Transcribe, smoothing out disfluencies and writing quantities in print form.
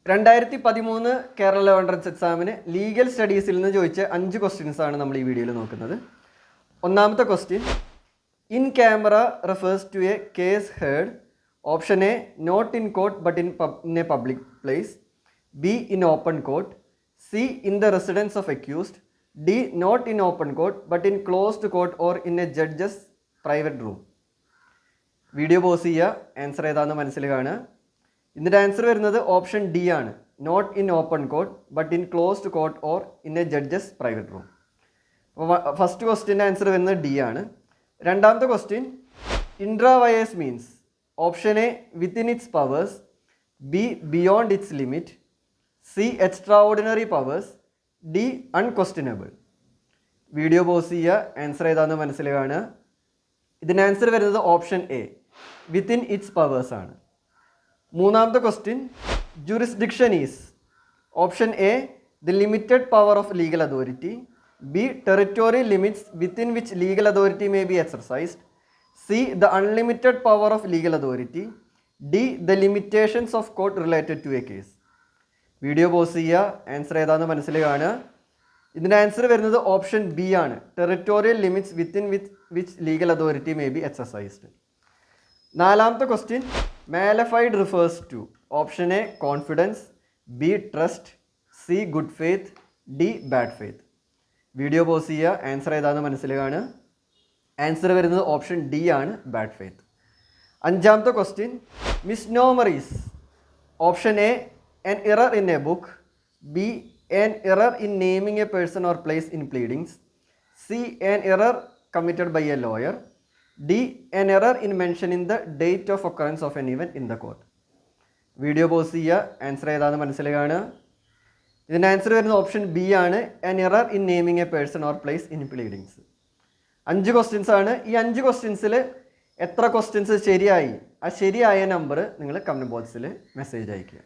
2013 Kerala level entrance എക്സാമിന് legal സ്റ്റഡീസിൽ നിന്ന് ചോദിച്ച 5 ക്വസ്റ്റ്യൻസ് ആണ് നമ്മൾ ഈ വീഡിയോയിൽ നോക്കുന്നത്. ഒന്നാമത്തെ question, in camera refers to a case heard. Option A, not in court but in a public place. B, in open court. C, in the residence of accused. D, not in open court but in closed court or in a judges private room. Video pause ചെയ്യുക, answer ഏതാണെന്ന് മനസ്സിൽ കാണുക. ഇതിൻ്റെ answer വരുന്നത് option D ആണ്, not in open court but in closed court or in a judges private room. അപ്പോൾ first ക്വസ്റ്റ്യൻ്റെ answer വരുന്നത് ഡി ആണ്. രണ്ടാമത്തെ question, intra vires means. Option A, within its powers. B, beyond its limit. C, extraordinary powers. D, unquestionable. Video pause ചെയ്യുക, answer ഏതാണെന്ന് മനസ്സിൽ കാണുക. ഇതിൻ്റെ ആൻസർ വരുന്നത് option A, within its powers ആണ്. മൂന്നാമത്തെ question, jurisdiction is. Option A, the limited power of legal authority. B, territorial limits within which legal authority may be exercised. C, the unlimited power of legal authority. D, the limitations of court related to a case. Video pause ചെയ്യുക, answer ഏതാണെന്ന് മനസ്സിൽ കാണുക. ഇതിൻ്റെ answer വരുന്നത് option B ആണ്, territorial limits within which legal authority may be exercised. നാലാമത്തെ question, mala fide refers to. Option A, confidence. B, trust. C, good faith. D, bad faith. Video pause ചെയ്യുക, answer ഏതാണെന്ന് മനസ്സിൽ കാണുക. ആൻസർ വരുന്നത് option D ആണ്, bad faith. അഞ്ചാമത്തെ question, misnomer is. Option A, an error in a book. B, an error in naming a person or place in pleadings. C, an error committed by a lawyer. D, an error in mentioning the date of occurrence of an event in the court. Video pause ചെയ്യുക, answer ഏതാണെന്ന് മനസ്സിൽ കാണുക. ഇതിൻ്റെ answer വരുന്നത് option B ആണ്, an error in naming a person or place in pleadings. 5 questions ആണ്. ഈ 5 ക്വസ്റ്റ്യൻസിൽ എത്ര ക്വസ്റ്റ്യൻസ് ശരിയായി, ആ ശരിയായ നമ്പർ നിങ്ങൾ കമൻറ്റ് ബോക്സിൽ മെസ്സേജ് അയയ്ക്കുക.